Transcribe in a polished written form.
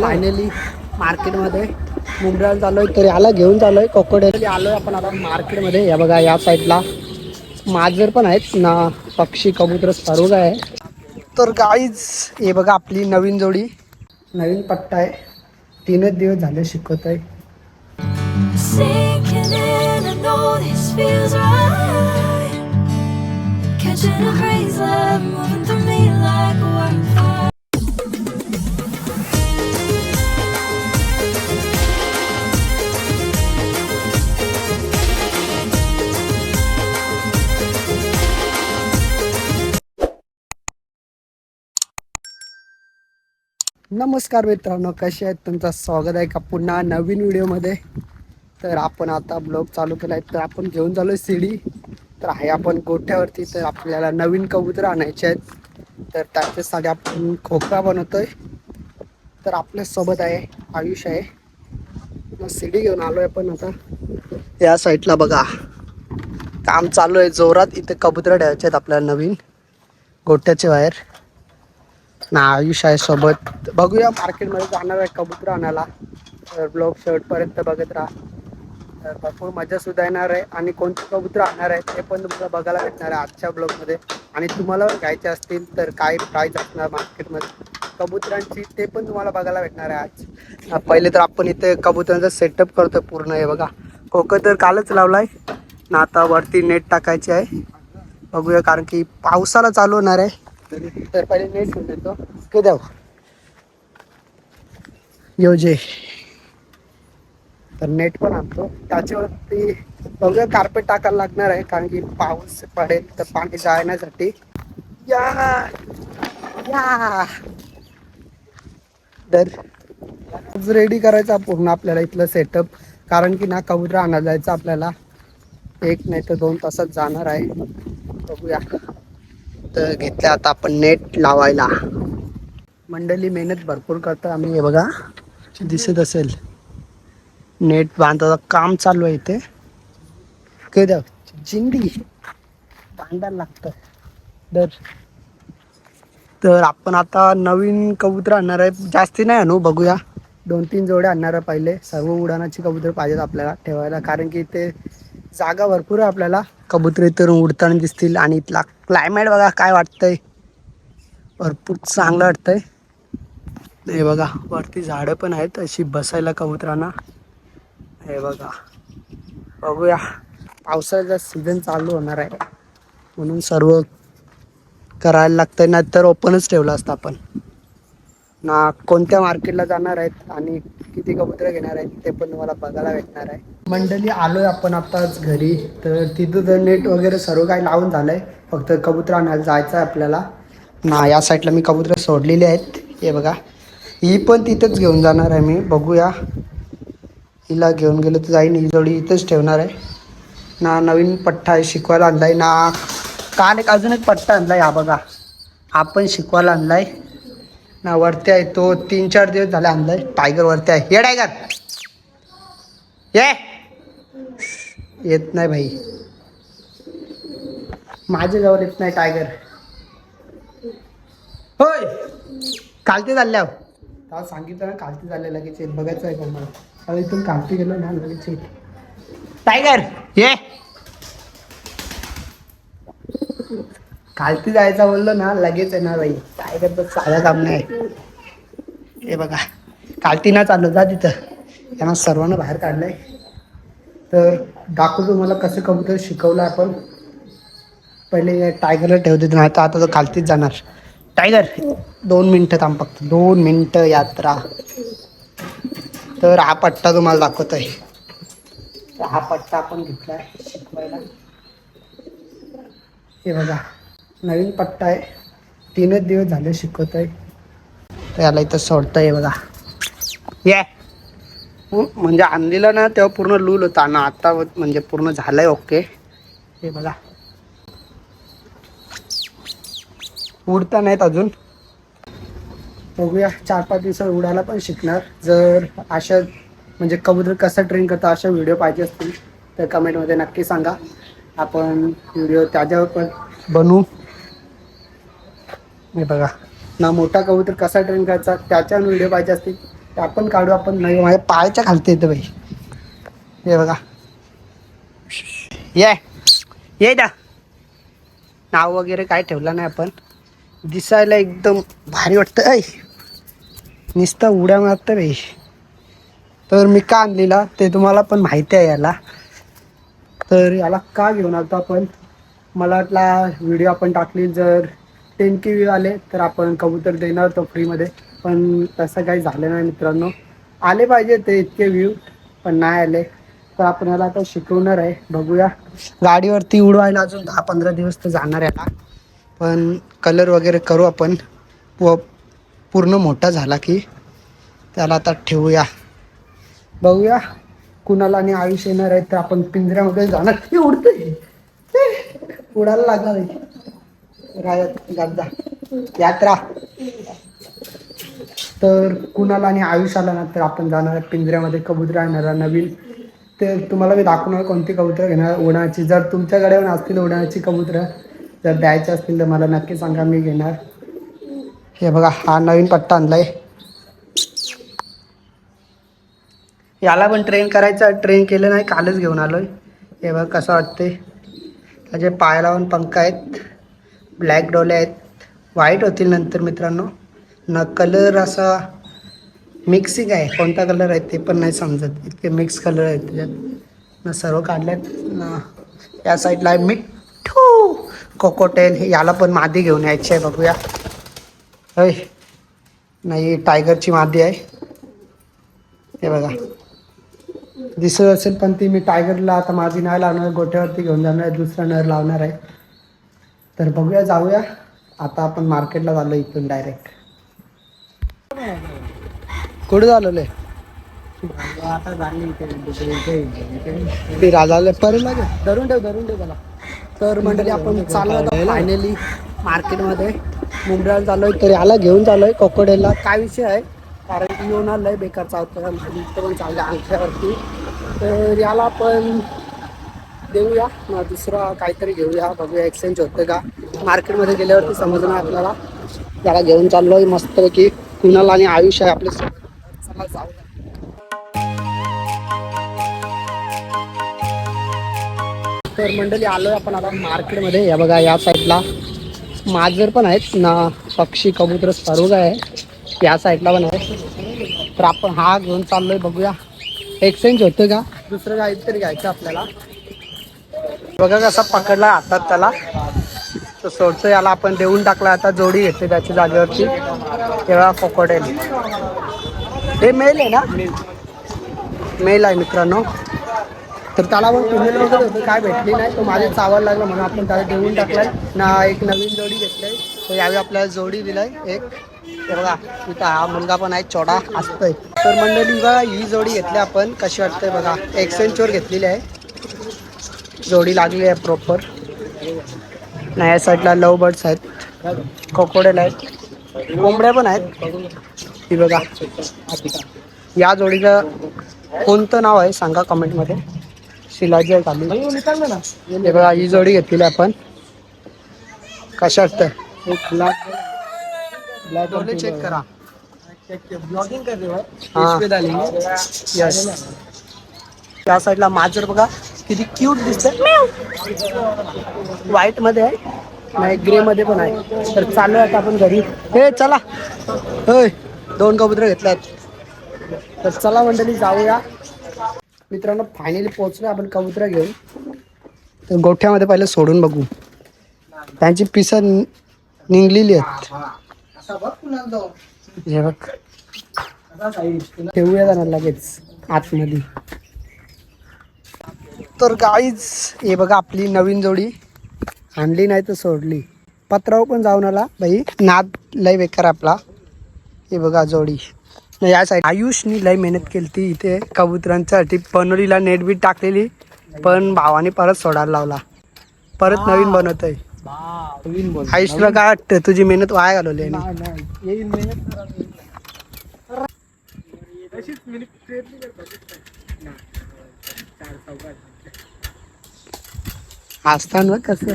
Finally मार्केटमध्ये मुंब्र्याला चाललोय तर याला घेऊन चाललोय कोकोडेली आलोय आपण आता मार्केटमध्ये. या बघा या साईडला मांजर पण आहेत ना, पक्षी कबूतर सर्व काय आहे. तर गाईज हे बघा आपली नवीन जोडी, नवीन पट्टा आहे. 3च दिवस झाले शिकवत आहे. नमस्कार मित्रांनो, कसे आहेत? तुमचं स्वागत आहे का पुन्हा नवीन व्हिडिओमध्ये. तर आपण आता ब्लॉग चालू केला आहे. तर आपण घेऊन चालू शिडी. तर आहे आपण गोठ्यावरती. तर आपल्याला नवीन कबूतर आणायचे आहेत. तर त्याच्यासाठी आपण खोका बनवतोय. तर आपल्यासोबत आहे आयुष आहे. शिडी घेऊन आलो आहे आपण आता. या साईडला बघा काम चालू आहे जोरात. इथे कबूतर ठेवायचे आहेत आपल्याला नवीन गोठ्याच्या बाहेर ना. आयुष आहे सोबत. बघूया मार्केटमध्ये जाणार आहे कबूतर आणायला. तर ब्लॉग शेवटपर्यंत बघत राहा. तर भरपूर मजा सुद्धा येणार आहे आणि कोणते कबूतर आणणार आहे ते पण तुम्हाला बघायला भेटणार आहे आजच्या ब्लॉगमध्ये. आणि तुम्हाला घ्यायचे असतील तर काय प्राईस असणार मार्केटमध्ये कबुतरांची ते पण तुम्हाला बघायला भेटणार आहे आज. पहिले तर आपण इथे कबुतरांचा सेटअप करतो पूर्ण. हे बघा कोकं तर कालच लावलाय ना, आता वरती नेट टाकायची आहे. बघूया कारण की पावसाला चालू होणार आहे. तर पहिले नेट घेऊन देतो. के द्याव योजे. तर नेट पण आणतो. त्याच्यावरती बघूया कार्पेट टाकायला लागणार आहे कारण की पाऊस पडेल तर पाणी जाण्यासाठी. या या तर रेडी करायचा पूर्ण आपल्याला इथलं सेटअप. कारण की ना कबूतर आणायला जायचं आपल्याला 1 नाही तर 2 तासात जाणार आहे. बघूया. तर घेतलं आता आपण नेट लावायला. मंडळी मेहनत भरपूर करतो आम्ही. हे बघा दिसत असेल नेट बांधायचं काम चालू आहे इथे. काय द्या जिंडी बांधायला लागतं. तर आपण आता नवीन कबूतर आणणार आहे. जास्ती नाही आणू, बघूया 2-3 जोड्या आणणार आहे पहिले. सर्व उडानाची कबूतर पाहिजेत आपल्याला ठेवायला कारण की इथे जागा भरपूर आहे आपल्याला. कबूतर इथून उडताना दिसतील आणि इथला क्लायमेट बघा काय वाटतंय. भरपूर चांगलं वाटतंय. हे बघा वरती झाडं पण आहेत अशी बसायला कबुतरांना. हे बघा बघूया. पावसाचा सीझन चालू होणार आहे म्हणून सर्व करायला लागतंय. नाही तर ओपनच ठेवलं असतं आपण ना. कोणत्या मार्केटला जाणार आहेत आणि किती कबूतर घेणार आहेत ते पण तुम्हाला बघायला भेटणार आहे. मंडळी आलोय आपण आताच घरी. तर तिथं तर नेट वगैरे सर्व काही लावून झालंय. फक्त कबूतर आणायला जायचं आहे आपल्याला ना. या साईडला मी कबूतर सोडलेली आहेत. हे बघा ही पण तिथंच घेऊन जाणार आहे मी. बघूया हिला घेऊन गेलो तर जाईन. ही जोडी इथंच ठेवणार आहे ना. नवीन पट्टा आहे शिकवायला आणलाय ना. काल अजून एक पट्टा आणलाय. हा बघा हा पण शिकवायला आणलाय ना. वरती आहे तो 3-4 दिवस झाले आणलाय. टायगर वरती आहे. ये टायगर ये. येत नाही भाई माझ्या जवळ येत नाही टायगर. होय कालते चालल्या सांगितलं ना. कालते चालले लगेच येत. बघायचं आहे का मला. अरे इथून कालते गेलो ना लगेच येत. टायगर ये. खालती जायचं बोललो ना लगेच येणार बाई. टायगर तर साधा काम नाही. हे बघा खालती ना चाललो जा तिथं. यांना सर्वांना बाहेर काढलंय. तर दाखवतो तुम्हाला कसं कबूतर शिकवलं आपण. पहिले टायगरला ठेवते नाही तर आता तो खालतीच जाणार. टायगर 2 मिनटं थांब, फक्त 2 मिनटं यात्रा. तर हा पट्टा तुम्हाला दाखवतोय. तर हा पट्टा आपण घेतलाय शिकवायला. हे बघा नवीन पट्टा आहे. 3च दिवस झाले शिकवत आहे. तर याला इथं सोडतंय बघा. ये म्हणजे आणलेला ना तेव्हा पूर्ण लूल होता ना. आता म्हणजे पूर्ण झालंय ओके. हे बघा उडता नाहीत अजून. बघूया 4-5 दिवसात उडायला पण शिकणार. जर अशा म्हणजे कबूतर कसं ट्रेन करता अशा व्हिडिओ पाहिजे असतील तर कमेंटमध्ये नक्की सांगा. आपण व्हिडिओ त्याच्यावर पण बनवू. हे बघा ना मोठा कबूतर कसा ट्रेन करायचा त्याच्यावर व्हिडिओ पाहिजे असतील ते आपण काढू. आपण नाही, माझ्या पायाच्या खालती येतं बाई. हे बघा, ये दा. नाव वगैरे काय ठेवलं नाही आपण. दिसायला एकदम भारी वाटतं. नुसता उड्या मारतं बाई. तर मी का आणलेला ते तुम्हाला पण माहिती आहे याला. तर याला का घेऊन आलो आपण, मला वाटला व्हिडिओ आपण टाकली जर 10K व्ह्यू आले तर आपण कबूतर देणार होतो फ्रीमध्ये. पण तसं काही झालं नाही मित्रांनो. आले पाहिजे ते इतके व्ह्यू, पण नाही आले. तर आपण याला आता शिकवणार आहे. बघूया, गाडीवरती उडवायला अजून 10-15 दिवस तर जाणार याला. पण कलर वगैरे करू आपण. व पूर्ण मोठा झाला की त्याला आता ठेवूया. बघूया कुणाला आणि आयुष येणार आहे तर आपण पिंजऱ्यामध्ये जाणार. ते उडतंय, उडायला लागणार आहे. राजा यात्रा. तर कुणाला आणि आयुष आला ना तर आपण जाणार आहे पिंजऱ्यामध्ये कबूतर आणणार नवीन. ते तुम्हाला मी दाखवणार कोणती कबूतर घेणार उडाण्याची. जर तुमच्याकडे पण असतील उडाण्याची कबूतर, जर द्यायचे असतील तर मला नक्की सांगा, मी घेणार. हे बघा, हा नवीन पट्टा आणलाय. याला पण ट्रेन करायचं. ट्रेन केलं नाही, कालच घेऊन आलोय. हे बघा कसं वाटते. त्याचे पायाला पण पंख आहेत, ब्लॅक डोले आहेत. व्हाईट होतील नंतर मित्रांनो. न कलर असा मिक्सिंग आहे, कोणता कलर आहे ते पण नाही समजत, इतके मिक्स कलर आहेत त्याच्यात. न सर्व काढल्यात ना. या साईडला आहे मिठ्ठू कोकोटेल. याला पण मादी घेऊन यायची आहे. बघूया. होय नाही, टायगरची मादी आहे. हे बघा दिसत असेल, पण ती मी टायगरला आता मादी नाही लावणार, गोठ्यावरती घेऊन जाणार आहे. दुसरा नर लावणार आहे. तर बघूया, जाऊया. आता आपण मार्केटला झालो इथून डायरेक्ट. कुठे झालेलं आहे ते राजाला परत लागेल. धरून ठेव त्याला. तर मंडळी आपण चालू आता फायनली मार्केटमध्ये मुंबईला चालू आहे. तर याला घेऊन चालू आहे कोकोडेलला. काय विषय आहे, कारण की येऊन आलं बेकार चावतं पण चाललं अंगठ्यावरती. तर याला आपण देऊया ना, दुसरा काहीतरी घेऊया. बघूया एक्सचेंज होतं का. मार्केटमध्ये गेल्यावरती समजणार आपल्याला. त्याला घेऊन चाललो आहे मस्तपैकी. कुणाल आणि आयुष आहे आपले. चला जाऊया. तर मंडळी आलोय आपण आता मार्केटमध्ये. या बघा, या साईडला मांजर पण आहेत ना, पक्षी कबूतर सर्व आहे. या साईडला पण आहे. तर आपण हा घेऊन चाललोय. बघूया एक्सचेंज होतं का. दुसरं काहीतरी घ्यायचं आपल्याला. बघा कसा पकडला हातात त्याला. तो सोडतो याला. आपण देऊन टाकला. आता जोडी घेते त्याच्या जागेवरती. तेव्हा कोकोडेल. हे मेल आहे ना, मेल आहे मित्रांनो. तर त्याला पण फिमेल बघत होतं, काय भेटली नाही. तो माझे चावायला लागला म्हणून आपण त्याला देऊन टाकलाय ना. एक नवीन जोडी घेतली. तर यावेळी आपल्याला जोडी दिलाय एक. ते बघा इथं हा मुलगा पण आहे, चोडा असतोय. तर मंडळी बघा, ही जोडी घेतली आपण. कशी वाटतंय बघा. एक्सचेंजवर घेतलेली आहे. जोडी लागली आहे प्रॉपर. नाही या साईडला लव बर्ड्स आहेत, कोकोडेल आहेत, कोंबड्या पण आहेत. ही बघा, या जोडीचं कोणतं नाव आहे सांगा कमेंटमध्ये. शिलाजी आहे खाली. हे बघा, ही जोडी घेतलेली आपण. कशा वाटतं. ब्लॅक चेक करा. ब्लॉगिंग कर रहे हो. यस. त्या साईडला मांजर बघा किती क्यूट दिसतंय. व्हाईट मध्ये आहे, नाही ग्रे मध्ये पण आहे. तर चालू आहे आता आपण घरी. हे चला, होय 2 कबूतर घेतल्यात. तर चला मंडळी जाऊया. मित्रांनो फायनली पोहोचलो आपण कबूतर घेऊन. तर गोठ्यामध्ये पहिले सोडून बघू. त्यांची पिसं निघलेली आहेत. हे बघ, ठेवूया जाणार लगेच आतमध्ये. तर गाईज हे बघा, आपली नवीन जोडी आणली नाही तर सोडली. पत्राव पण जाऊन आला बाई. नाद लय बेकार आपला. हे बघा जोडी. या साईड आयुषनी लय मेहनत केली ती इथे कबुतरांसाठी. पनोलीला नेट बीट टाकलेली, पण भावाने परत सोडायला लावला. परत नवीन बनवतोय. आयुषला काय वाटतं, तुझी मेहनत वाया घालवली. असताना कसं